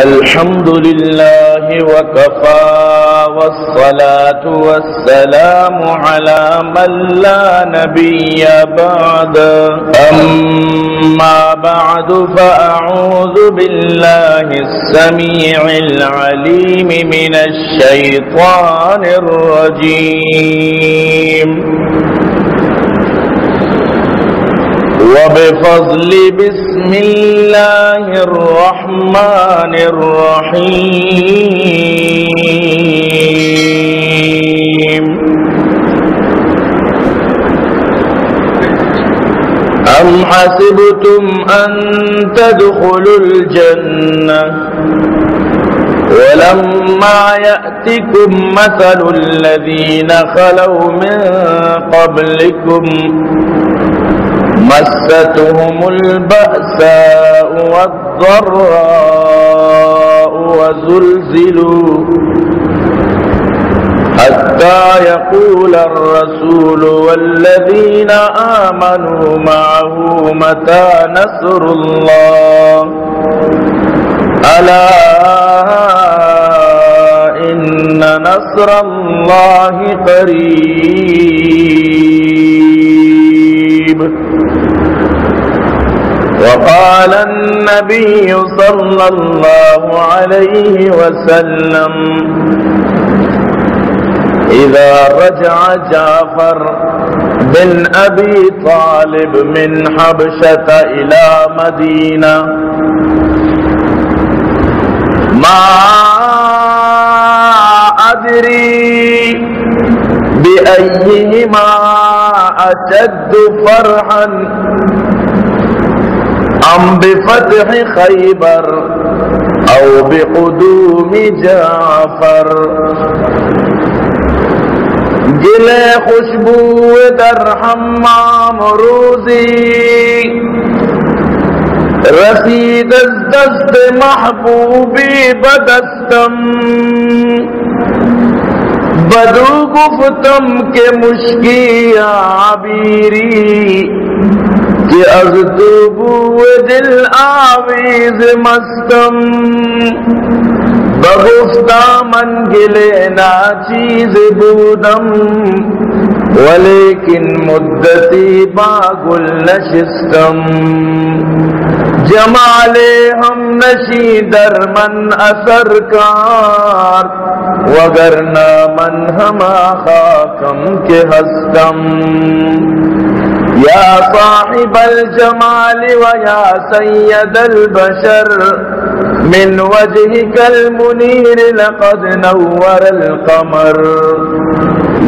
الحمد لله وكفى والصلاة والسلام على من لا نبي بعد أما بعد فأعوذ بالله السميع العليم من الشيطان الرجيم وبفضل بسم الله الرحمن الرحيم أم حسبتم أن تدخلوا الجنة ولما يأتكم مثل الذين خلوا من قبلكم مستهم البأساء والضراء وزلزلوا حتى يقول الرسول والذين آمنوا معه متى نصر الله ألا إن نصر الله قريب. وقال النبي صلى الله عليه وسلم إذا رجع جعفر بن أبي طالب من حبشة إلى مدينة ما أدري بأيهما أشد فرحا أم بفتح خيبر أو بقدوم جعفر. گلے خوشبو در حمام روزی رسید از دست محبوبی بدستم بدو گفتم کہ مشکی عبیری کہ از تو بو دل آویز مستم بگفتا من گلے نا چیز بودم ولیکن مدتی باگل نشستم جمال ہم نشی در من اثر کار وگرنہ من ہما خاکم کے ہستم. یا صاحب الجمال ویا سید البشر من وجهك المنير لقد نور القمر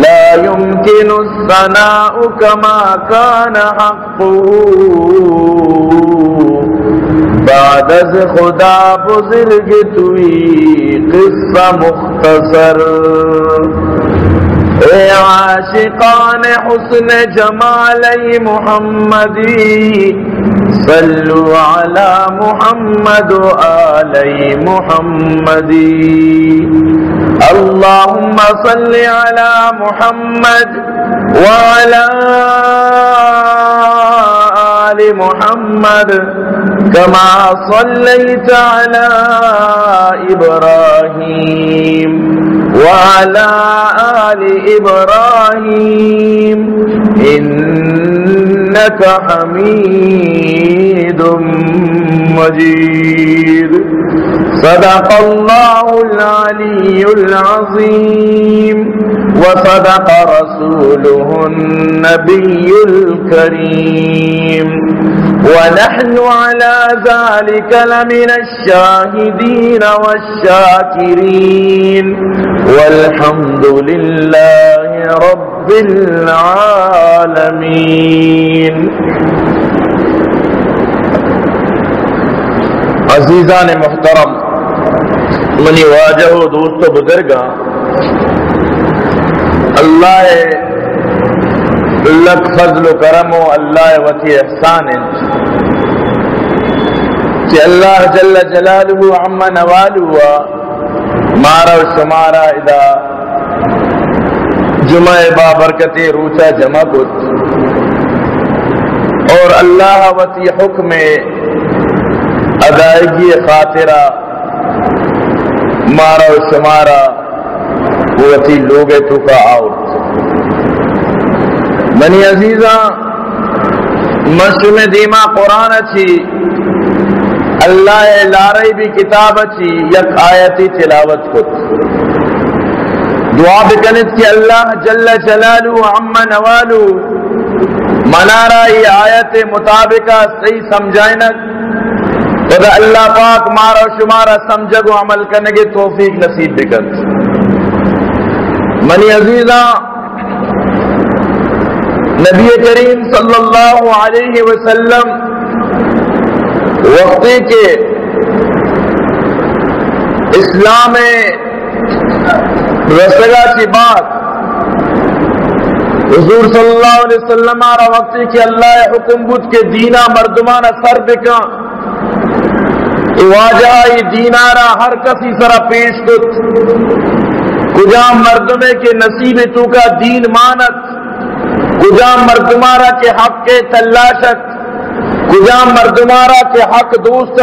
لا يمكن الثناء كما كان حقه بعد از خدا بزرگ توی قصہ مختصر. اے عاشقان حسن جمالی محمدی صلو علی محمد و آلی محمدی. اللهم صل على محمد وعلى آل محمد كما صليت على إبراهيم وعلى آل إبراهيم إنك حميد مجيد. صدق الله العلي العظيم وصدق رسوله النبي الكريم ونحن على ذلك لمن الشاهدين والشاكرين والحمد لله رب العالمين. عزیزان محترم منی واجہ و دوست و بزرگاں، اللہ لک فضل و کرم و اللہ وتی احسان کہ اللہ جل جلالہ عم نوالہ مارا و شمارا ادا جمعہ بابرکت روچا جمع کت اور اللہ وتی حکم ادائیگی خاطرہ مارا و شمارا قوتی لوگ تو کا آؤٹ منی عزیزاں مشروم دیما قرآن اچھی اللہ لارئی بھی کتاب اچھی یک آیتی تلاوت کت دعا بکنت کہ اللہ جل جلالو عم نوالو منارا یہ آیت مطابقہ صحیح سمجھائنک اور اللہ پاک مارا و شمارا سمجھگو عمل کرنے کے توفیق نصیب بکت منی عزیزاں نبی کریم صلی اللہ علیہ وسلم وقتی کے اسلام رسگا کی بات حضور صلی اللہ علیہ وسلم آرہ وقتی کے اللہ حکم بود کے دینہ مردمانہ سر بکا واجہی دینارہ ہر کسی سرہ پیش کت کجا مردمے کے نصیب تو کا دین مانت کجا مردمارہ کے حق کے تلاشت کجا مردمارہ کے حق دوست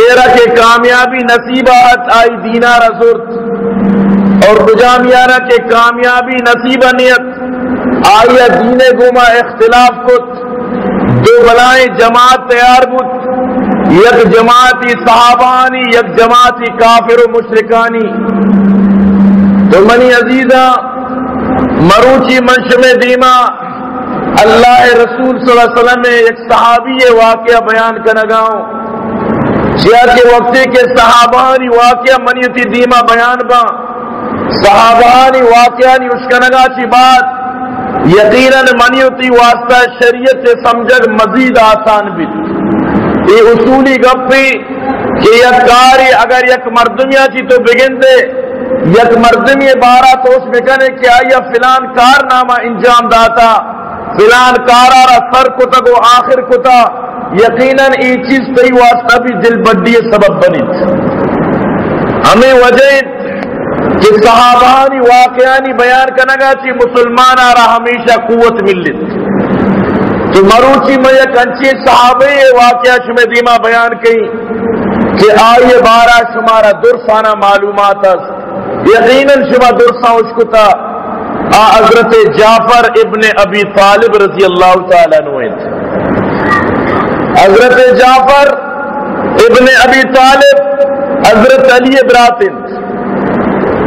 ایرہ کے کامیابی نصیبات آئی دینارہ زورت اور کجا میارہ کے کامیابی نصیبہ نیت آئی دین گما اختلاف کت دو بلائیں جماعت تیار بود یک جماعتی صحابانی یک جماعتی کافر و مشرکانی تو منی عزیزہ مروچی منشم دیما اللہ رسول صلی اللہ علیہ وسلم میں ایک صحابی واقعہ بیان کرنگاؤں شیعہ کے وقتی کے صحابانی واقعہ منیتی دیما بیان با صحابانی واقعانی اشکنگا چی بات یقیناً منیتی واسطہ شریعت سے سمجھگ مزید آسان بھی یہ اصولی گپی کہ یک کاری اگر یک مردمیہ چی تو بگن دے یک مردمی بارہ توش بکنے کہ آیا فلان کارنامہ انجام داتا فلان کارارا سر کتا کو آخر کتا یقیناً یہ چیز تی واسطہ بھی دل بڑی سبب بنی ہمیں وجہ کہ صحابانی واقعانی بیان کرنگا چی مسلمان آرہ ہمیشہ قوت ملت تو مروچی میں یک انچی صحابی واقعہ شمع دیما بیان کی کہ آئیے بارہ شمارا درسانہ معلومات یقیناً شما درساں اشکتا حضرت جعفر ابن ابی طالب رضی اللہ تعالیٰ عنہ حضرت جعفر ابن ابی طالب حضرت علی براتن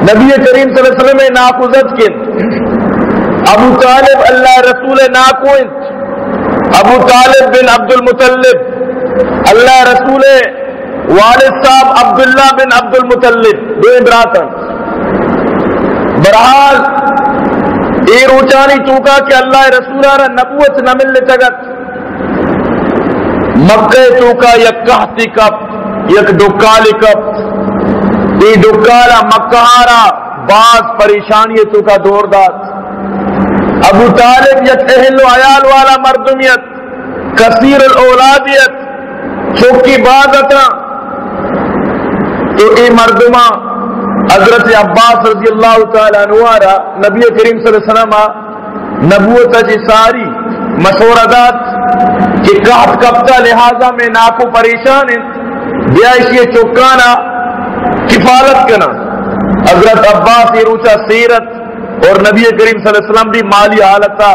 نبی کریم صلی اللہ علیہ وسلم ناکوزت کن ابو طالب اللہ رسول ناکوئنت ابو طالب بن عبد المطلب اللہ رسول والد صاحب عبداللہ بن عبد المطلب دو براتن برحال اے روچانی چوکا کہ اللہ رسولہ را نبوت نہ ملنے تگت مکہ چوکا یک کہتی کپ یک ڈکالی کپ ای ڈکالا مکہارا بعض پریشانی چوکا دور دات ابو طالب یک اہل و عیال والا مردمیت کثیر الاولادیت چوکی بازتا تو ای مردمہ حضرت عباس رضی اللہ تعالیٰ عنہ نبی کریم صلی اللہ علیہ وسلم نبوت جی ساری مشورہ دات کہ کہت کبتا لہذا میں ناکو پریشان ہیں بیائشی چوکانا کفالت کنا حضرت عباس یہ روچہ سیرت اور نبی کریم صلی اللہ علیہ وسلم بھی مالی حالتا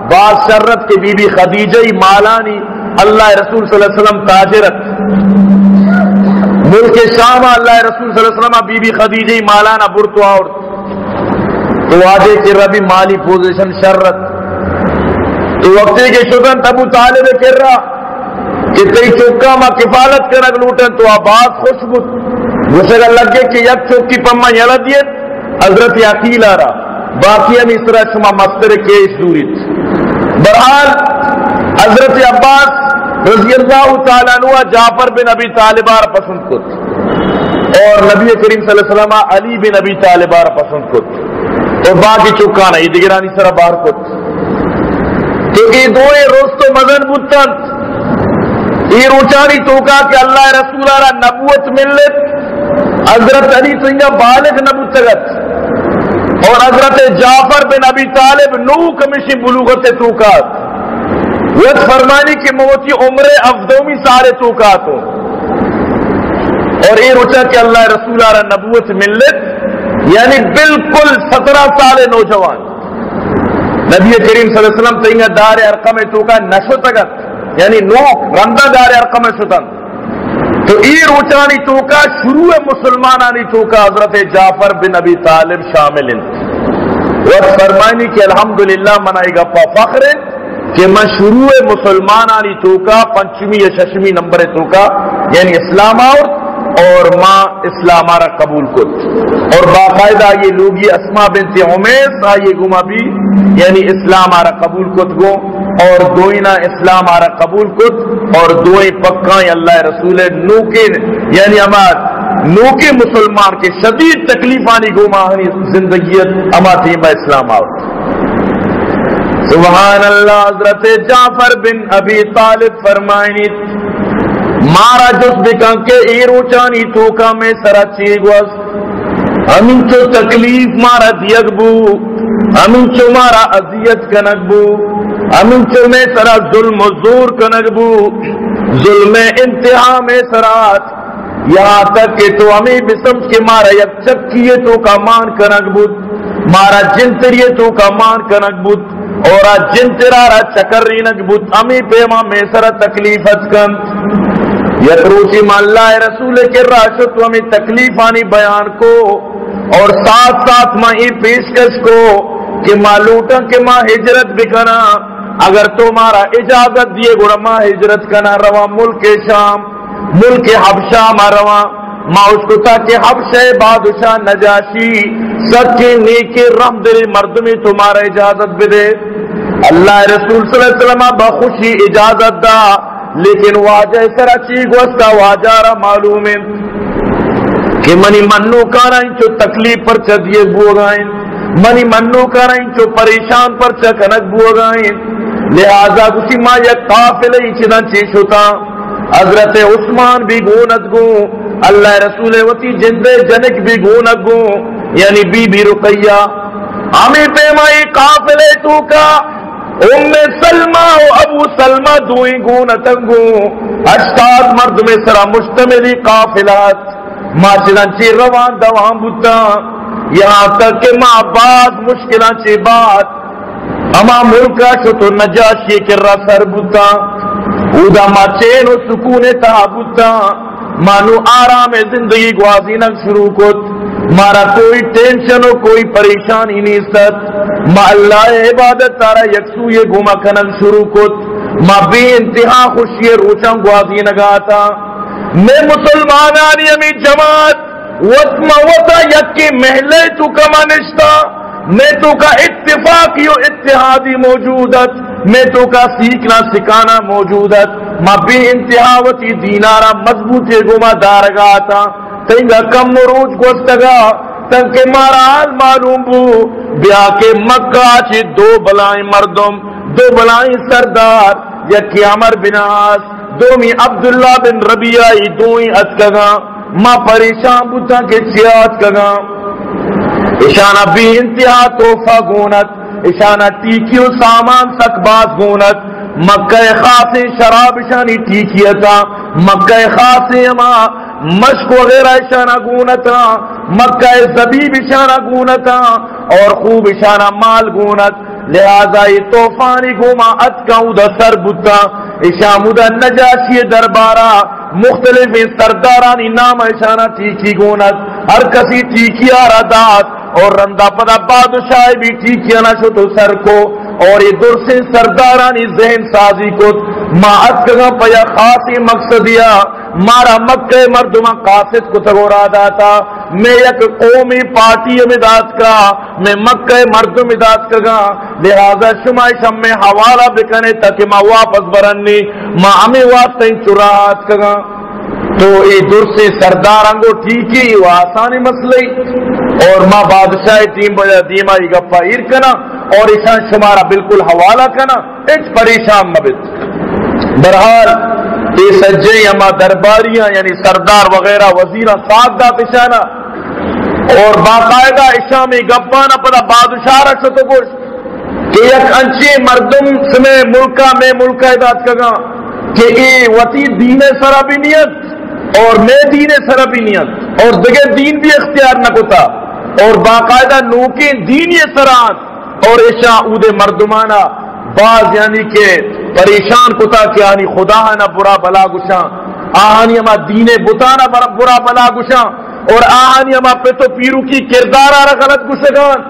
بعض شرط کے بی بی خدیجہ مالانی اللہ رسول صلی اللہ علیہ وسلم تاجرت ملک شام اللہ رسول صلی اللہ علیہ وسلم بی بی خدیجہ مالانا برتو اور تو آجے کہ ربی مالی پوزیشن شرط تو وقتی کے شدن ابو طالب کر رہا کہ تی چوکا ما کفالت کرنگ لوٹن تو آباد خوش بود گوشگا لگے کہ یک چوکی پما یلا دیت حضرت عقیل آ رہا باقی ہم اس طرح شما مستر کیس دوریت برحال حضرت عباس رضی اللہ تعالیٰ عنہ جعفر بن ابی طالبار پسند کت اور نبی کریم صلی اللہ علیہ وسلم علی بن ابی طالبار پسند کت اور باقی چکانا یہ دیگرانی سرہ بار کت تو یہ دوئے روز تو مدن بودتن یہ روچانی توکا کہ اللہ رسول اللہ نبوت ملت حضرت علی سنگا بالغ نبوت تگت اور حضرت جعفر بن ابی طالب نو کمشی بلوغت توکات وقت فرمانی کی موتی عمر افدومی سارے توکاتوں اور یہ روچا کہ اللہ رسول نبوت ملت یعنی بالکل 17 سال نوجوان نبی کریم صلی اللہ علیہ وسلم تینگا دار ارقم تو کا نشو تگت یعنی نوک رندہ دار ارقم شتن تو ای روچانی تو کا شروع مسلمانانی تو کا حضرت جعفر بن ابی طالب شامل ہیں وقت فرمائنی کہ الحمدللہ منائی گپا فخر ہے کہ میں شروع مسلمانانی تو کا 5ویں یا 6ویں نمبر تو کا یعنی اسلام اور ماں اسلام آرہ قبول کت اور باقاعدہ یہ لوگی اسما بنت عمیس آئیے گما بھی یعنی اسلام آرہ قبول کت گو اور دوئینا اسلام آرہ قبول کت اور دوئی پکائیں اللہ رسول نوکے یعنی اماد نوکے مسلمان کے شدید تکلیفانی گما زندگیت اما تھی با اسلام آؤ سبحان اللہ حضرت جعفر بن ابی طالب فرمائنی مارا جس بکن کے ایروچانی توکا میں سرا چیگوز ہمیں چو تکلیف مارا دیگبو ہمیں چو مارا عذیت کنگبو ہمیں چو میں سرا ظلم و زور کنگبو ظلم انتہا میں سرات یہاں تک کہ تو ہمیں بسمج کے مارا یک چکیے تو کا مان کنگبو مارا جنتریے تو کا مان کنگبو اور جنترارا چکر نگبو ہمیں پیما میں سرا تکلیفت کن یتروچی میں اللہ رسول کے راشد تو ہمیں تکلیفانی بیان کو اور ساتھ ساتھ میں یہ پیشکش کو کہ ماں لوٹا کہ ماں ہجرت بھی کنا اگر تمہارا اجازت دیے گوڑا ماں ہجرت کنا روا ملک شام ملک حبشہ ماں روا ماں اس کو تھا کہ حبشہ بادشاہ نجاشی سچے نیکی رحم دلی مرد میں تمہارا اجازت بھی دے اللہ رسول صلی اللہ علیہ وسلم بخوشی اجازت دا لیکن واجہ سرا چیگ وستا واجارہ معلوم ہے کہ منی منو کارائیں چو تکلیف پر چدیے بوگائیں منی منو کارائیں چو پریشان پر چکنک بوگائیں لہذا کسی ماں یک قافلہ چنا چیش ہوتا حضرت عثمان بھی گونت گو اللہ رسول وطی جندے جنک بھی گونت گو یعنی بی بی رقیہ ہمیں پیمائی قافلے تو کا ام سلمہ و ابو سلمہ دوئیں گونتنگو 80 مرد میں سرا مشتملی قافلات ماں چنانچی روان دوام بتا یہاں تک کہ ماں بعض مشکلان چی بات اما ملکا شتو نجاشی کرا سر بتا اودا ماں چین و سکون تا بتا مانو آرام زندگی گوازینک شروع کت مارا کوئی ٹینشن ہو کوئی پریشانی نہیں ست ما اللہ عبادت تارا یکسو یہ گھوما کنن شروع کت ما بے انتہا خوشی روچن گوازی نگاتا میں مسلمانانی امی جماعت وطما وطا یکی محلے تو کما نشتا میں تو کا اتفاقی و اتحادی موجودت میں تو کا سیکھنا سکھانا موجودت ما بے انتہا وطی دینارا مضبوط گما دارگاتا تینگا کم روز گوستگا تنکہ مارا حال معلوم بو بیا کے مکہ چی 2 بلائیں مردم 2 بلائیں سردار یکی عمر بن عاص دومی عبداللہ بن ربیعی دوئی اتکگا ما پریشان بوتا کے چیات کگا اشانہ بھی انتہا توفہ گونت اشانہ ٹیکیو سامان سکباز گونت مکہ خاص شراب اشانی ٹیکیتا مکہ خاص اما مشک وغیرہ اشانہ گونتا مکہ زبیب اشانہ گونتا اور خوب اشانہ مال گونت لہذا یہ توفانی گوما اتکاؤں دا سر بتا اشامودہ نجاشی دربارہ مختلف سردارانی نام اشانہ ٹیکی گونت ہر کسی ٹیکی آرادات اور رندہ پدا بادشاہ بھی ٹیکی آنا شو تو سر کو اور یہ در سے سردارانی ذہن سازی کو ما اتکا پیا خاصی مقصدیا مارا مکہ مردمہ قاصد کو تگورا داتا میں یک قومی پارٹی امداد کا میں مکہ مردم امداد کا لہذا شمائشم میں حوالہ بکنے تک ما واپس برنی ما ہمیں واسطہ چراہات کا تو یہ در سے سردار انگو ٹھیکی وہ آسانی مسئلہ اور ماں بادشاہ ٹیم بجا دیما ہی گپا ایر کنا اور ایشان شمارا بالکل حوالہ کنا ایک پریشان مبت برحال یہ سجے اما درباریاں یعنی سردار وغیرہ وزیرہ ساتھ دا پشانا اور باقاعدہ اشامی گپانا پدا بادشاہ رکھتا تو کچھ کہ یک انچے مردم سمیں ملکہ میں ملکہ اداد کگا کہ ای وطی دین سرابینیت اور میں دین سربینیت اور دیگر دین بھی اختیار نہ کتا اور باقاعدہ نوکیں دین سران اور ایشا اود مردمانہ بعض یعنی کہ پریشان کتا کہ آنی خدا نہ برا بلا گشاں آہانی ہما دین بتانا برا بلا گشاں اور آہانی ہما پہ تو پیرو کی کردار آرہ غلط گشگان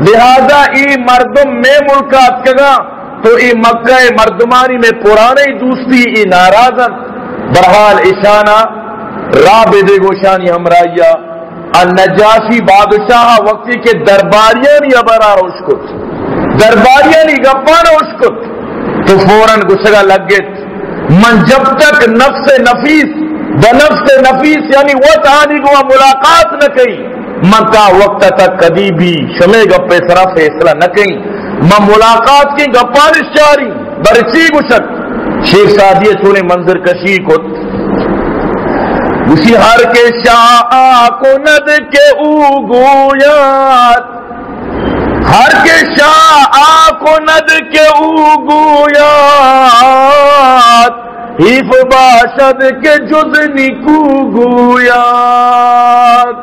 لہذا ای مردم میں ملکات کگا تو ای مکہ مردمانی میں پرانے دوستی ای ناراضن برحال اشانہ راب دے گوشانی ہمراہیا النجاشی بادشاہ وقتی کے درباریانی ابرار اشکت درباریانی گپانا اشکت تو فوراً گسگا لگت من جب تک نفس نفیس بنفس نفیس یعنی وہ تانی کو ملاقات نہ کئی من کا وقت تک کبھی بھی شمع گپے سرا فیصلہ نہ کئی من ملاقات کی گپانش جاری برچی گشک شیخ سعدی چونے منظر کشی کو اسی ہر کے شاہ کو ند کے او گویات ہر کے شاہ کو ند کے او گویات حیف باشد کے جز نکو گویات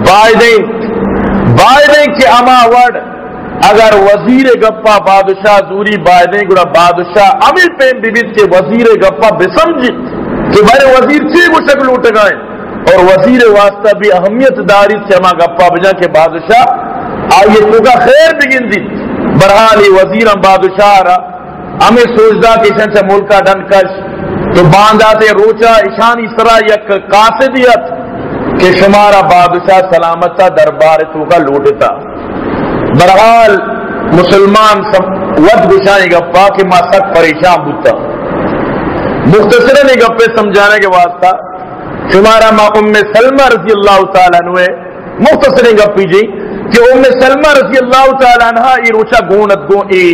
بائدیں کہ اما وڈ اگر وزیر گپا بادشاہ زوری بائدیں گڑا بادشاہ امیر پین بیبیت کے وزیر گپا بسمجھت کہ بھائی وزیر چی کو شکل اٹھ گئے اور وزیر واسطہ بھی اہمیت داری سے اما گپا بجا کے بادشاہ آئیے تو کا خیر بگن دی برحالی وزیرم بادشاہ رہا ہمیں سوچدا کہ اشان سے ملکہ ڈن کش تو باندھاتے روچا اشانی سرا یک قاصدیت کہ شمارا بادشاہ سلامتا دربار تو کا لوٹتا برحال مسلمان ود گشانی گپا کہ ماں سک پریشان بوتا مختصراً گپے سمجھانے کے واسطہ شمارا ماں ام سلمہ رضی اللہ تعالیٰ عنہ مختصر گپی جی کہ ام سلمہ رضی اللہ تعالیٰ عنہ یہ روچا گونت گو ای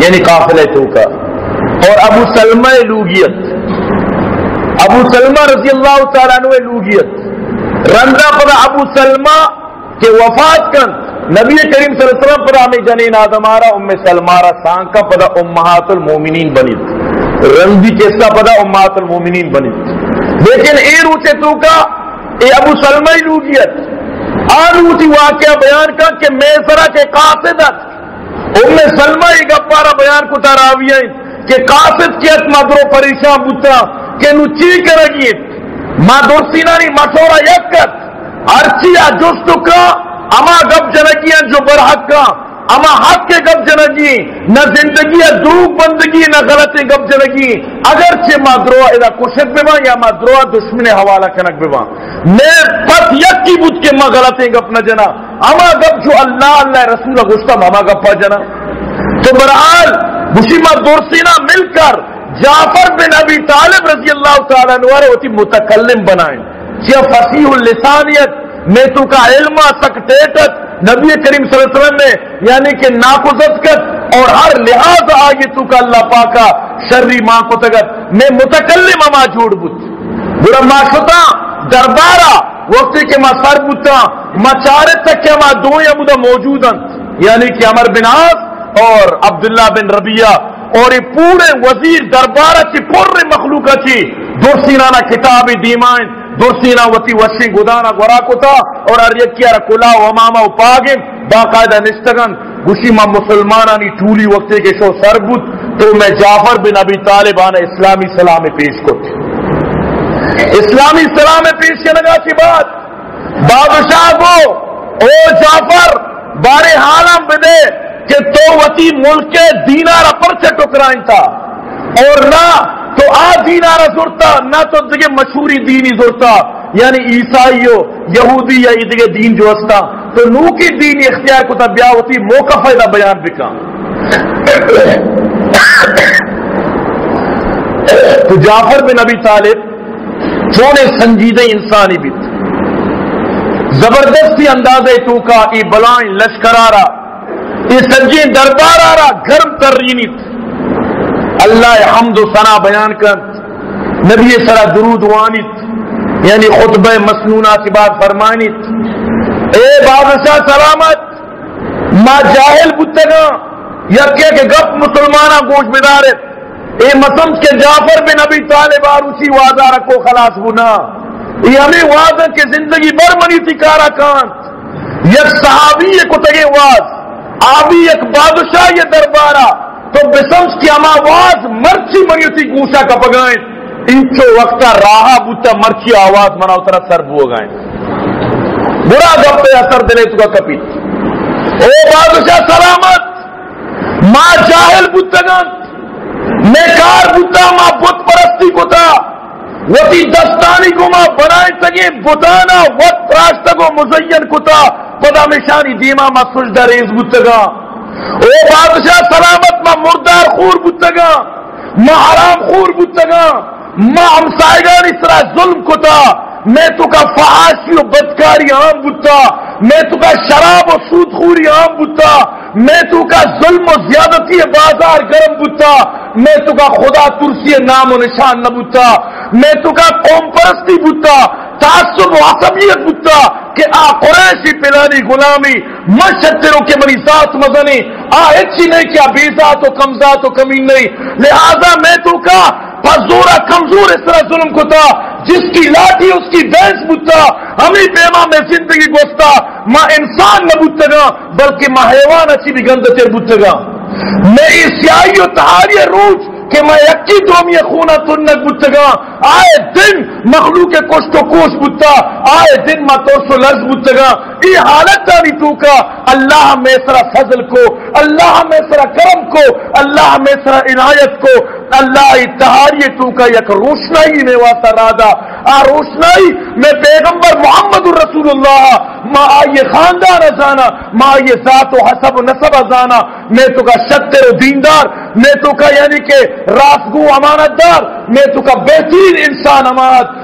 یعنی قافلے تو کا اور ابو سلمہ لوگیت ابو سلمہ رضی اللہ تعالیٰ عنہ لوگیت رندہ پدا ابو سلمہ کے وفات کن نبی کریم صلی اللہ علیہ وسلم پر ہمیں جنین آدمارا ام سلمارا سانکا پدا امہات المومنین بنیت رندی کیسا پدا امہات المومنین بنیت لیکن اے روچے تو کا اے ابو سلمہ لوگیت آنوتی واقعہ بیان کا کہ میسرہ کے قاصدت ام سلمہ گپارا بیان کو تراویہ کہ قاصد کیت مدرو پریشان بوتا کہ نو چی کرگیت ما درسینانی مشورہ یکت ارچیا جستو کا اما گب جنگیاں جو برحق کا اما حق کے گب جنگی نہ زندگی دروگ بندگی نہ غلط گب جنگی اگرچہ ما دروا ادا کشک بما یا ما دروا دشمن حوالہ کنک بما میں پت یک کی بود کے ما غلط گپ نہ جنا اما گب جو اللہ اللہ رسول گشتم اما گپ پا جنا تو برحال بشیمہ دورسینہ مل کر جعفر بن ابی طالب رضی اللہ تعالیٰ عنہ ہوتی متکلم بنائیں کیا فصیح اللسانیت میں تو کا علم سکتیٹت نبی کریم صلی اللہ علیہ وسلم نے یعنی کہ ناقصت کت اور ہر لحاظ آگے تو کا اللہ پاکا شرری ماں کو تگت میں متکلم اما جھوڑ بت برا ما شتا دربارہ وقتی کہ ما سر بتا ما چارت تک کہ ما دو یا مدہ موجودن یعنی کہ عمر بن عاص اور عبداللہ بن ربیہ اور یہ پورے وزیر دربارہ چی پورے مخلوقہ چی درسینانہ کتابی دیمائن درسینہ وطی وشی گدانا گوراکو تھا اور اریکیا رکلا و اماما و پاگم باقاعدہ نشتگن گوشی ما مسلمانانی ٹولی وقتے کے شو سر بود تو میں جعفر بن ابی طالب آنا اسلامی سلام پیش کو تھی اسلامی سلام پیش کے لگا کی بات بادشاہ کو او جعفر بارے حالم بدے کہ تو وطی ملک کے دینارہ پر سے ٹکرائیں تھا اور نہ تو دینارہ زورتا نہ تو دیگے مشہوری دینی زورتا یعنی عیسائیو یہودی یا دیگے دین جو استا تو نو کی دین اختیار کو تا بیا ہوتی موقع فائدہ بیان بکا تو جعفر بن ابی طالب چونے سنجیدہ انسانی بھی زبردستی اندازے تو کا ای بلائیں لشکرارا ای سجین دربار آرا گرم ترینیت اللہ حمد و ثنا بیان کر نبی سرا درود وانیت یعنی خطبہ مسنونہ کی بات فرمانیت اے بادشاہ سلامت ما جاہل بتگا یا کہ گپ مسلمانہ گوش بدارت اے مسم کے جعفر بن ابی طالب آروسی وعدہ رکھو خلاص بنا یہ ہمیں وعدہ کے زندگی بر منی تھی کارا کان یک صحابی کو تگے واز آبی ایک بادشاہ یہ دربارہ تو بسمس کی ہما واز مرچی منی تھی گوشا کا پگائیں انچو وقتا راہا بوتا مرچی آواز منا اترا سر بو گائیں برا گپ پہ اثر دلے تو کا کپی او بادشاہ سلامت ماں جاہل بوتگان میں کار بوتا ماں بت پرستی کو تھا وتی دستانی کو ماں بنائے سگے بتانا وقت راشتہ کو مزین کو تھا پدا مشانی دیما ماں سجدہ ریز بوتگا او بادشاہ سلامت ماں مردار خور بوتگا ماں حرام خور بوتگا ماں ہمسائیگان اس طرح ظلم کو تھا میں تو کا فحاشی و بدکاری عام بوتا میں تو کا شراب و سود خوری عام بوتا میں تو کا ظلم و زیادتی بازار گرم بوتا میں تو کا خدا ترسی نام و نشان نہ بوتا میں تو کا قوم پرستی بوتا تعصب و عصبیت بوتا کہ آ قریشی پلانی غلامی مشتروں کے منی ذات مزنی اچھی نہیں کیا بے ذات و کم ذات و کمین نہیں لہذا میں تو کا پزورا کمزور اس طرح ظلم کو تھا جس کی لاٹھی اس کی بھینس بوتا ہمیں پیما میں زندگی گوستا ماں انسان نہ بوتگا بلکہ ماں حیوان اچھی بھی گند تیر بوتگا میں اس سیاہی و تہاری روز کہ میں یکی دومی خونہ تنک بوتگا آئے دن مخلوق کشت و کوش بوتا آئے دن ماں توش و لرز بوتگا یہ حالت داری تو کا اللہ میں سرا فضل کو اللہ میں سرا کرم کو اللہ میں سرا عنایت کو اللہ اتحاری تو کا یک روشنائی میں واسطہ رادا روشنائی میں پیغمبر محمد الرسول اللہ ماں آئیے خاندان ازانا ماں آئیے ذات و حسب و نسب ازانا میں تو کا شتر و دیندار میں تو کا یعنی کہ راستگو امانت دار میں تو کا بہترین انسان امانت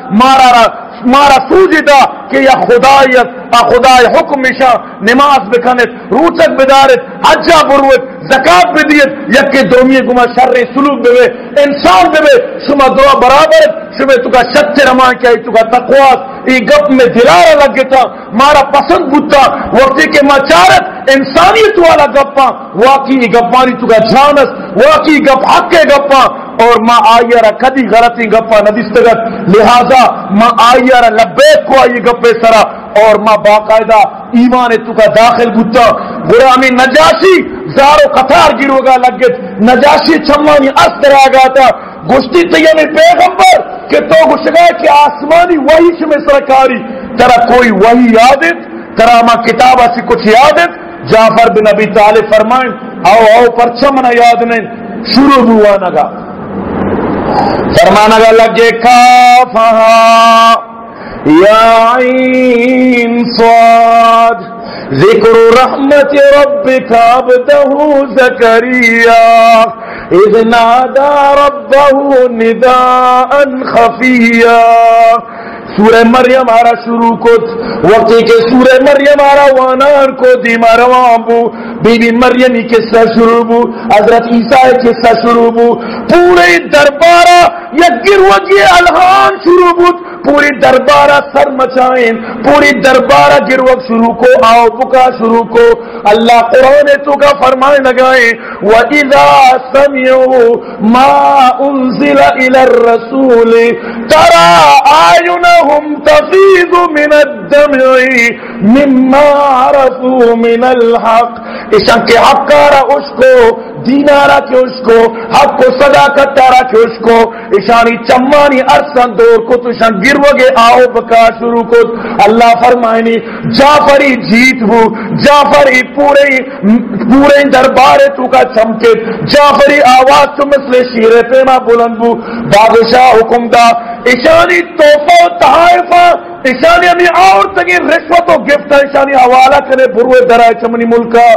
مارا سوجدہ کہ یا خدایت خدای حکم مشا نماز بکھنت روچک بدارت حجہ بروت زکات بدیت یکی دومی گما شر سلوک بے انسان بے شما دعا برابر شما تو کا شت رمان کیا تو کا تقواس ای گپ میں دلارا لگتا مارا پسند بوتا وقتی کے مچارت انسانیت والا گپا واقعی گپانی تو کا جانس واقعی گپ حق کے گپا اور ماں آئیارا کدی غلطی گپا ندیستگت لہذا ماں آئیارا لبیک کو آئی گپے سرا اور ماں باقاعدہ ایمان تو کا داخل بوتا غلامی نجاشی زارو قطار گرو گا لگت نجاشی چمانی اثر آگا تھا گشتی تیمی پیغمبر کہ تو گشگا کہ آسمانی وحی شمی سرکاری ترا کوئی وحی یادت ترا ماں کتابہ سے کچھ یادت جعفر بن ابی طالب فرمائیں آؤ پرچمنا یاد نہیں شروع ہوا نگا فرمانا گا لگے کافہا یا عین صاد ذکر رحمت ربک عبدہ زکریا اذ نادا ربہ نداء خفیا سورہ مریم آرہ شروع کت وقتی کے سورہ مریم آرہ وانان کو دیما روان بو بی بی مریمی قصہ شروع بو حضرت عیسیٰ قصہ شروع بو پورے دربارہ یک گروگی الہان شروع بو پوری دربارہ سر مچائیں پوری دربارہ گروگ شروع کو آؤ بکا شروع کو اللہ قرآن تو کا فرمائے لگائیں وَإِذَا سَمِعُوا مَا أُنزِلَ إِلَى الرَّسُولِ تَرَى أَعْيُنَهُمْ تَفِيضُ مِنَ الدَّمْعِ مِمَّا عَرَفُوا مِنَ الْحَقِّ اشان کے حق کارا اس کو دینارا کے اس کو حق کو صداقت تارا کے اس کو اشانی چمانی ارسن دور کو تو شان گروگے آؤ بکا شروع کو اللہ فرمائنی جعفری جیت ہو جعفری پورے دربارے تو کا چمکے جعفری آواز تو مثل شیر پیما بلند بو بادشاہ حکم دا اشانی توفہ و تحائفہ اشانی ہمیں اور تگی رشوت و گفت اشانی حوالہ کرے بروے درائے چمنی ملکہ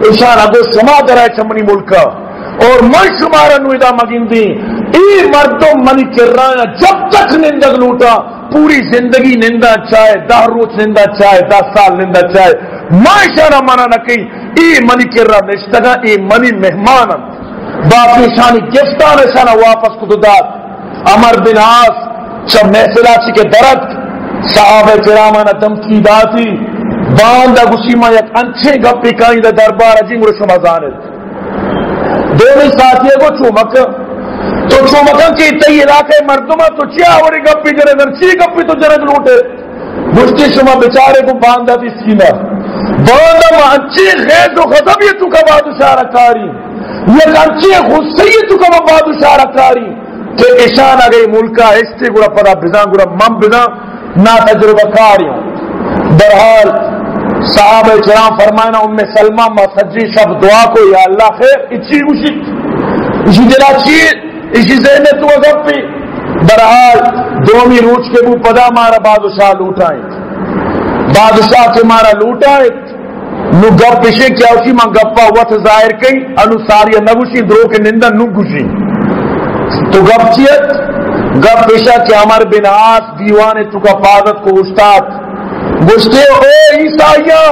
اشان اگو شما درائے چمنی ملکہ اور من شمارا نویدہ مگندی ای مردم منی کر رہا جب تک نندگ لوٹا پوری زندگی نندہ چاہے 10 روز نندہ چاہے 10 سال نندہ چاہے ما اشارہ مانا نکی ای منی کر رہا نشتگا ای منی مہمانا باقی اشانی گفتان اشانا واپس کو داد عمر بن عاص چب محفلہ چی کے درد صحابہ کرامانا دمکی داتی باندہ گسیما یک انچے گپی کائیں دا دربارہ جنگ رو شما زانت دونی ساتھیے کو چومک تو چومکن کی تی علاقے مردمہ تو چیا وری گپی جرے درچی گپی تو جرگ لوٹے گشتی شما بیچارے کو باندھا تھی سینہ باندھا ما انچی غیظ و غضب یہ تو کا بادشاہ رکاری یہ انچی غصے یہ تو کا بادشاہ رکاری کہ اشان آگئی ملکہ اشتے گوڑا پدا بزان گوڑا من بزان نا تجربہ کاریوں. برحال صحابہ کرام فرمائنا ام سلمہ ما سجی شب دعا کو یا اللہ خیر اچھی اسی جلا چیز اسی ذہنے تو اگپ پی. برحال دومی روچ کے بو پدا مارا بادشاہ لوٹائیں بادشاہ کے مارا لوٹائیں نو گپ پیشے کیا اسی ماں گپا وقت ظاہر کئی انو ساری نگوشی درو کے نندہ نو گوشی تو گپ چیت گپ پیشہ کہ عمر بن عاص دیوانے تو کا پادت کو استاد گشتے او عیسائیاں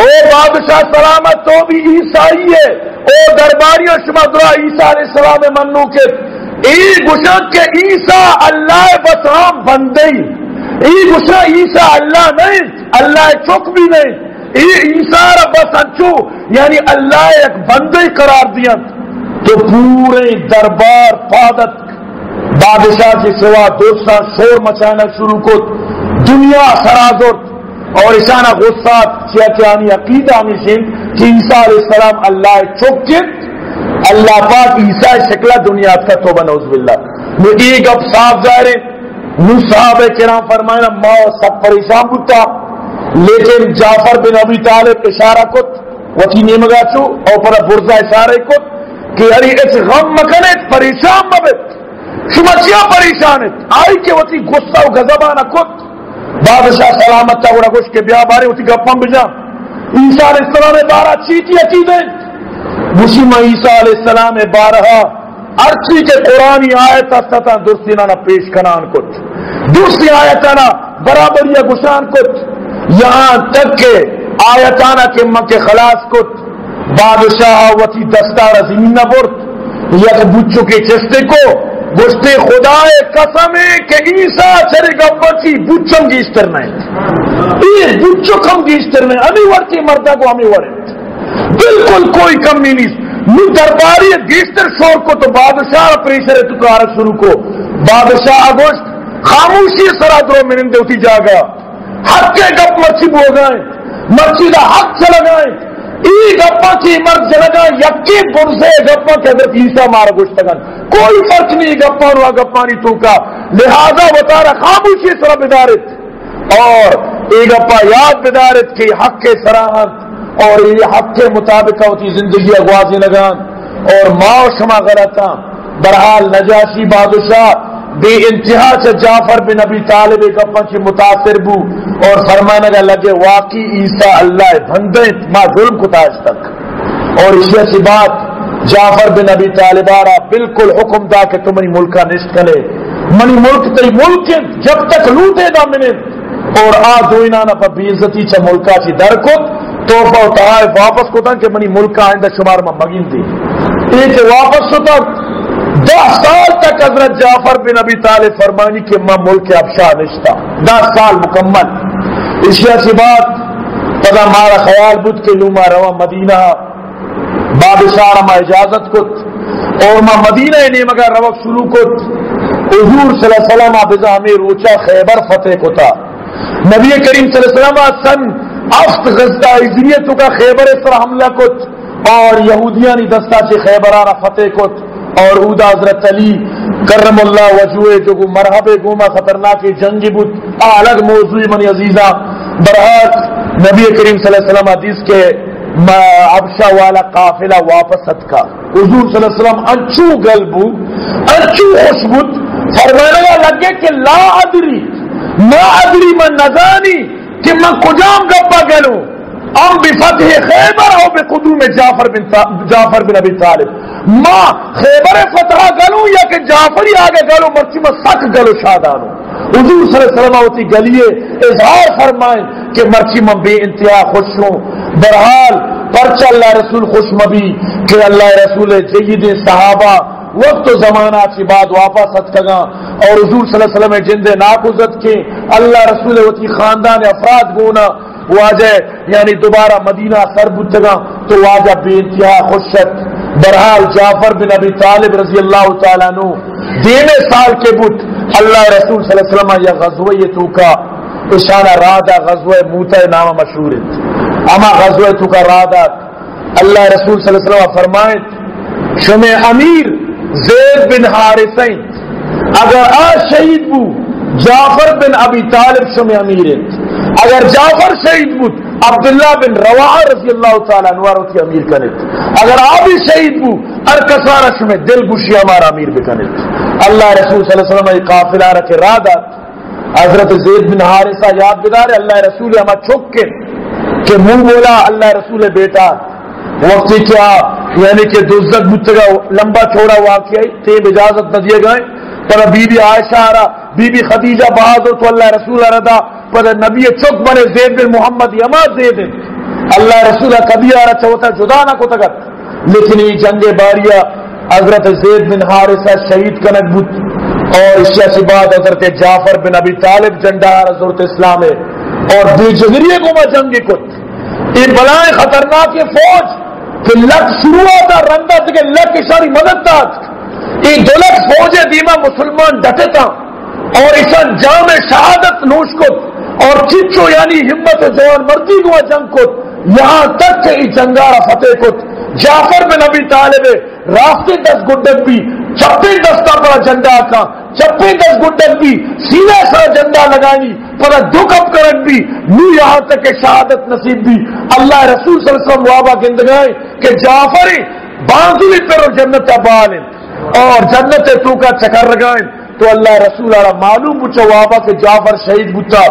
او بادشاہ سلامت تو بھی عیسائی ہے او درباریوں شما درہ عیسیٰ علیہ السلام منو کے ای گشت کے عیسیٰ اللہ بس ہم بندے ای گشت عیسیٰ اللہ نہیں اللہ چک بھی نہیں ای عیسیٰ بس انچو یعنی اللہ ایک بندے قرار دیا. تو پورے دربار پادت بادشاہ کے سوا دوسرا شور مچانا شروع کو دنیا سرازت اور اشانہ غصات چیانی عقیدہ نشین کہ عیسیٰ علیہ السلام اللہ چکت اللہ پاک عیسیٰ شکلہ دنیا کا توبہ نعوذ باللہ. وہ ایک اب صاف ظاہر نو صحابہ کرام فرمائنا ماں سب پریشان بتا لیکن جعفر بن ابی طالب اشارہ کت وکی نیمگا چو اور پر برزہ اشارہ کت کہ اری اس غم مکنت پریشان مبت شما چیا پریشانت آئی کہ وتی غصہ و غضبانہ کت بادشاہ سلامت تا گوڑا گوش کے بیا بارے وتی گپم بجا عیسیٰ علیہ السلام بارہ چیتی اچیدیں مشیمہ عیسیٰ علیہ السلام بارہا ارچی کے قرآنی آیت استتا درستینانا پیش کنان کت دوسری آیتانا برابریہ گشان کت یہاں تک کہ آیتانا کے مکہ خلاص کت بادشاہ وتی دستار زمین نہ برد یک بچوں کے چستے کو گشتے خدا قسم ہے کہ عیسیٰ چرے گا بچی بچوں گیشتر نہیں یہ بچوں کم گیشتر نہیں ہمیں ورکی مردہ کو ہمیں ورد بالکل کوئی کمی نہیں نو درباری گیشتر شور کو تو بادشاہ پریشر تو کارک شروع کو بادشاہ گوشت خاموشی سرا درو منندے اٹھی جاگا حق کے گپ مرچی بو گئے مرچی دا حق چلا گئے ای گپا کی مرد جلگا یکی برزے گپا کے حضرت عیسیٰ مارا گوشتگن کوئی فرق نہیں گپا روا گپا نہیں تو کا لہذا بتارا خاموشی سرا بدارت اور ای گپا یاد بدارت کی حق کے سراحت اور یہ حق کے مطابق ہوتی زندگی اغوازی لگان اور ماں شما غلطاں. برحال نجاشی بادشاہ بے انتہا سے جعفر بن ابی طالب گپا کی متاثر بو اور فرمانے کا لگے واقعی عیسیٰ اللہ بندے ما ظلم کو تاج تک. اور اسی ایسی بات جعفر بن ابی طالب آرہ بالکل حکم دا کہ تمہاری ملکہ نشت کرے منی ملک تی ملک جب تک لوٹے دا منت اور آ دوئنانا پر بیعزتی چا ملکہ چی در کت توفہ و تحائف واپس کو تن کہ منی ملکہ آئندہ شمار میں مگین دی ایک واپس ہوتا 10 سال تک حضرت جعفر بن ابی طالب فرمانی کہ میں ملک افشا نشتا 10 سال مکمل. اسی ایسی بات پدا مارا خیال بود کہ لوما روا مدینہ بادشاہ رما اجازت کت اور ما مدینہ نے مگر روک شروع کت حضور صلی اللہ علیہ وسلم بزا ہمیں روچا خیبر فتح کتا. نبی کریم صلی اللہ علیہ وسلم سن افت غزدہ عزریتوں کا خیبر اس طرح حملہ کت اور یہودیانی دستہ سے خیبرانہ فتح کت اور اودا حضرت علی کرم اللہ وجوہ جو کو مرحب گوما خطرناک جنگی بود الگ موضوع منی عزیزہ. برحال نبی کریم صلی اللہ علیہ وسلم حدیث کے عبشہ والا قافلہ واپس کا حضور صلی اللہ علیہ وسلم انچو گلبو انچو خوشبود فرمانے لگے کہ لا ادری من نزانی کہ من کجام گپا گلوں ام بفتح خیبر او بقدوم جعفر بن ابی طالب ما خیبر فتح گلوں یا کہ جعفری آگے گلوں مرچی میں سک گلو شادانوں. حضور صلی اللہ علیہ وسلم ہوتی گلیے اظہار فرمائیں کہ مرچی میں بے انتہا خوش ہوں. برحال پرچہ اللہ رسول خوش مبی کہ اللہ رسول جید صحابہ وقت و زمانہ کی بعد واپس اتکگا اور حضور صلی اللہ علیہ وسلم جندے ناکوزت کے اللہ رسول ہوتی خاندان افراد گونا واجہ یعنی دوبارہ مدینہ سر بتگا تو واجہ بے انتہا خوشت برحال جعفر بن ابی طالب رضی اللہ تعالیٰ عنہ دینے سال کے بت اللہ رسول صلی اللہ علیہ وسلم یا غزوہ تو کا اشانہ رادا غزوہ موتا نامہ مشہور ہے اما غزوہ تو کا رادا اللہ رسول صلی اللہ علیہ وسلم فرمائے شمع امیر زید بن حارثین اگر آج شہید بو جعفر بن ابی طالب شمع امیر ہے اگر جعفر شہید بو عبداللہ بن رواحہ رضی اللہ تعالیٰ عنہ کی امیر کنت اگر آپ ہی شہید بو ارکسارہ شمع دل گوشی ہمارا امیر بکنت اللہ رسول صلی اللہ علیہ وسلم قافلہ رکھے رادا حضرت زید بن حارثہ یاد بدار اللہ رسول ہمیں چھک کے کہ منہ بولا اللہ رسول بیٹا وقتی کیا یعنی کہ دوزک بتگا لمبا چوڑا واقعی تیب اجازت نہ دیے گئے پر بی بی عائشہ آ رہا بی بی خدیجہ بہادر تو اللہ رسول رضا پر نبی چک بنے زید بن محمد یما زید اللہ رسول کبھی آ رہا چوتا جدا نہ کو تگت لیکن یہ جنگ باریہ حضرت زید بن حارثہ شہید کنک بت اور اشیاء سے بعد حضرت جعفر بن ابی طالب جنڈا حضرت اسلام ہے اور بے جگریے کو میں جنگی کت یہ بلائیں خطرناک یہ فوج کہ لک شروع ہوتا رندہ تھے کہ لک اشاری مدد تھا یہ دولت فوج دیما مسلمان ڈٹے تھا اور اسان جام شہادت نوش کت اور چچو یعنی ہمت جوان مردی کو جنگ کت یہاں تک کہ یہ جنگارہ فتح کت جعفر بن ابی طالب راستے 10 گڈک بھی چپے دستا پر جنڈا کا چپے 10 گڈک بھی سیدھا سا جنڈا لگانی پر دکھ اب کرک بھی نو یہاں تک کہ شہادت نصیب بھی اللہ رسول صلی اللہ علیہ وسلم وابا گندگائے کہ جعفر باندھوی پر جنت بال اور جنت تو کا چکر لگائیں تو اللہ رسول اللہ معلوم پوچھو وابا کہ جعفر شہید بتا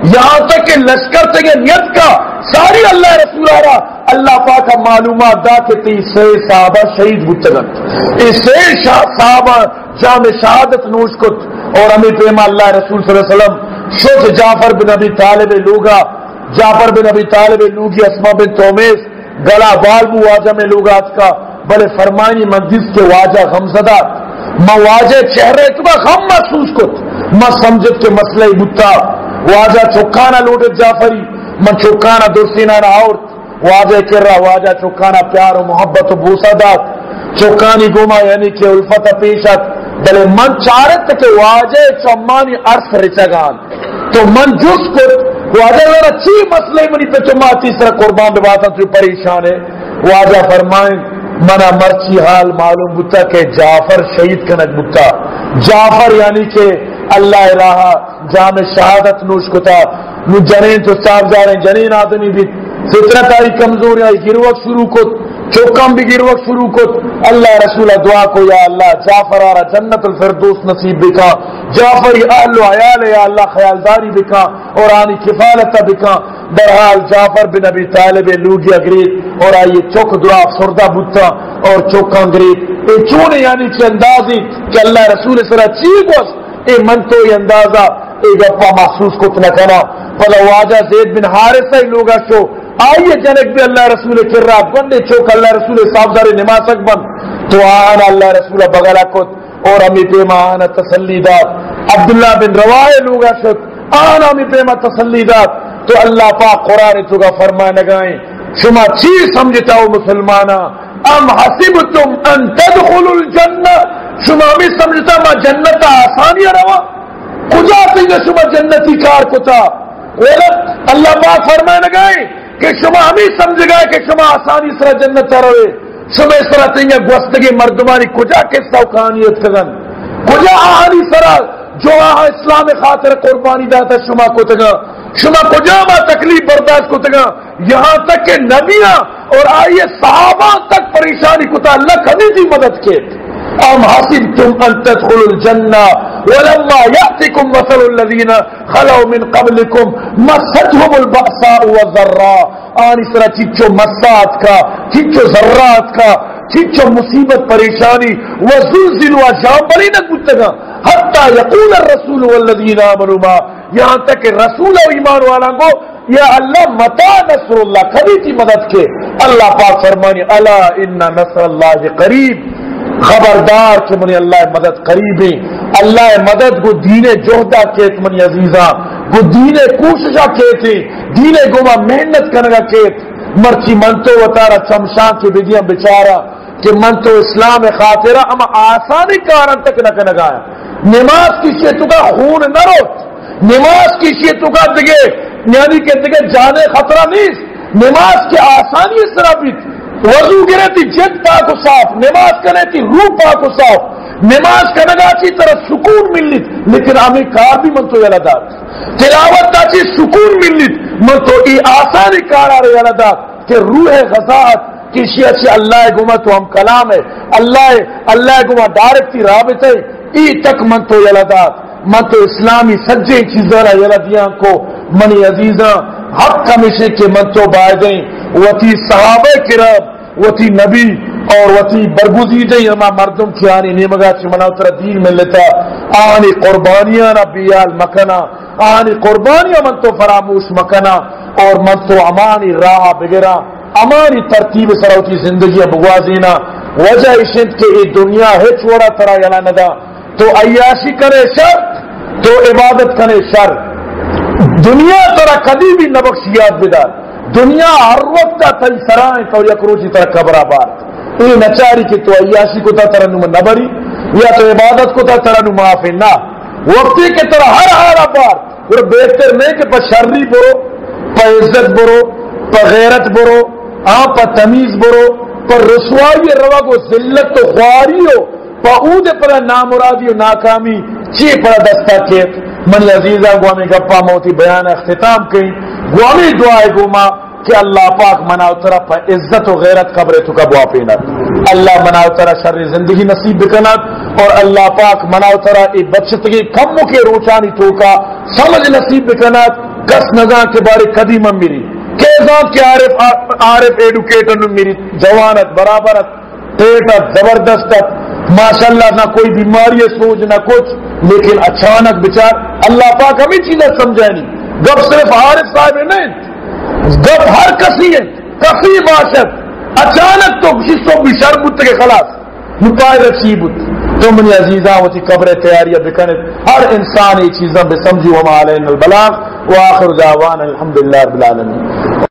یہاں تک کہ لشکر سے نیت کا ساری اللہ رسول اللہ پاک کا معلومات دا کہ تی سے صحابہ شہید بتگن اس سے صحابہ جام شہادت نوش کت اور ہمیں پیما اللہ رسول صلی اللہ علیہ وسلم شوت جعفر بن ابی طالب لوگا جعفر بن ابی طالب لوگی اسما بن تومیس گلا بالبو واجہ میں لوگات کا بلے فرمانی مندس کے واجہ غمزدہ مواجہ چہرے تمہیں غم محسوس کت میں سمجھت کے مسئلہ بتا واجہ چوکانا لوٹت جعفری من چوکانا درسینہ عورت واجہ کر رہا واجہ چوکانا پیار و محبت و بوسہ دات چوکانی گوما یعنی کہ الفت پیشت بلے من چارت کہ واجہ چمانی عرص رچگان تو من جس کت واجہ ذرا چی مسئلہ منی پہ چما تیسرا قربان بباتا تو پریشان ہے واجہ فرمائیں منا مرچی حال معلوم بتا کہ جعفر شہید کنک بتا جعفر یعنی کہ اللہ الہ جام شہادت نوش کتا نو جنین تو صاحب جا رہے جنین آدمی بھی فطرت آئی کمزوری آئی گروک شروع کت چوکم بھی گروک شروع کت اللہ رسول دعا کو یا اللہ جعفر آرہ جنت الفردوس نصیب بکا جعفری اہل و عیال یا اللہ خیالداری بکا اور آنی کفالت بکا برحال جعفر بن ابی طالب لوگی اگریت اور آئیے چوک دعا افسردہ بتا اور چوکاں گریت اے چونے یعنی کہ اندازی کہ اللہ رسول صلی اللہ علیہ وسلم اے من تو یہ اندازہ اے گپا محسوس کت نہ کنا پلا واجہ زید بن حارثہ لوگا شو آئیے جنک بھی اللہ رسول کر رہا بندے چوک اللہ رسول صاحب داری نمازک بند تو آنا اللہ رسول بغلا کت اور ہمیں پیما آنا تسلی داد عبداللہ بن رواحہ لوگا شد آنا ہمیں پیما تسلی داد تو اللہ پاک قرآن تو کا فرما نگائیں شما چیز سمجھتا ہو مسلمانا ام حسبتم ان تدخلوا الجنہ شما ہمیں سمجھتا ما جنت آسانیہ روا کجا تیجا شما جنتی کار کتا اللہ پاک فرما نگائیں کہ شما ہمیں سمجھ گئے کہ شما آسانی سرا جنت روے شما اس طرح تینگا گوستگی مردمانی کجا قصہ و کہانیت کگن کجا آہانی سرا جو آہا اسلام خاطر قربانی داتا شما کو تگا شما کجا ما تکلیف برداشت کو تگا یہاں تک کہ نبیاں اور آئیے صحابہ تک پریشانی کتا اللہ کبھی بھی مدد کے ام حسبتم ان تدخلوا الجنہ ولما یأتکم مثل الذین خلوا من قبلکم مستهم البأساء والضراء آنی سرا چچو مسات کا چچو ذرات کا چچو مصیبت پریشانی وزلزلوا جامبری نہ گتگا حتی یقول الرسول والذین آمنوا ما یہاں تک کہ رسول و ایمان والا کو یا اللہ متا نصر اللہ کبھی کی مدد کے اللہ پاک فرمانی الا ان نصر اللہ قریب خبردار کہ منی اللہ مدد قریب ہے اللہ مدد کو دین جوہدہ کیت منی عزیزاں کو دین کوششہ کیتے دین گما محنت کرنگا کیت مرچی منتو وطارہ چمشان کی بدیاں بچارہ کہ من تو اسلام خاطرہ اما آسانی کارن تک نہ کنگایا نماز کی شیطو کا خون نہ روت نماز کی شیطو کا دگے یعنی کہ دگے جانے خطرہ نہیں نماز کی آسانی اس طرح بھی وضو گرے تھی جد پاک و صاف نماز کرے تھی روح پاک و صاف نماز کنگا چی طرح سکون ملت لیکن ہمیں کار بھی من تو یلدات تلاوت تا چی سکون ملت من تو ای آسانی کار آ رہے یلدات کہ روح غزات کسی اچھی اللہ گمہ تو ہم کلام ہے اللہ گمہ ڈائریکٹی رابط ہے ای تک من تو یلدات من تو اسلامی سجے چیزیں یلدیاں کو منی عزیزاں حق کمیشے کے من تو بائدیں وتی صحابہ کرام وتی نبی اور وتی برگزیدہ ہما مردم کی آنی نیمگا چی منا اترا دین میں لیتا آنی قربانیاں نا بیال مکنا آنی قربانیاں من تو فراموش مکنا اور من تو امانی راہ بگرا امانی ترتیب سروتی زندگی بگوازینا وجہ اشند کے ای دنیا ہے چوڑا ترا یلا ندا تو عیاشی کرے شر تو عبادت کرے شر دنیا ترا کبھی بھی نبخشیات بدار دنیا ہر وقت تھی سرائیں تو یک روچی طرح قبرہ بار یہ نچاری کہ تو عیاشی کو تا ترنم نبری یا تو عبادت کو تا ترنم معافی نہ وقتی کے طرح ہر بار اور بہتر نہیں کہ پا شرری برو پا عزت برو پا غیرت برو پا تمیز برو پا رسوائی روا کو ذلت تو خواری ہو پا اود پر نامرادی و ناکامی چی پر دستا کیت من عزیزہ گوامی گپا موتی بیان اختتام کہیں گوامی دعائے گوما کہ اللہ پاک منا اترا پا عزت و غیرت قبر تو کب واپینت اللہ منا اترا شر زندگی نصیب بکنت اور اللہ پاک منا اترا ای بچتگی کم کے روچانی تو کا سمجھ نصیب بکنت کس نظام کے بارے قدیم میری کیزان کے عارف ایڈوکیٹر میری جوانت برابرت ٹیٹت زبردستت ماشاءاللہ نہ کوئی بیماری سوچ نہ کچھ لیکن اچانک بچار اللہ پاک ہمیں چیزیں سمجھائنی گپ صرف عارف صاحب نہیں گپ ہر کسی ہے کسی باشد اچانک تو کسی سو بشر بت کے خلاص نپائے رسی بت تو منی عزیزاں ہوتی قبر تیاریاں بکنت ہر انسان یہ چیزیں بے سمجھی وما علینا البلاغ وآخر دعوانا الحمدللہ رب العالمین.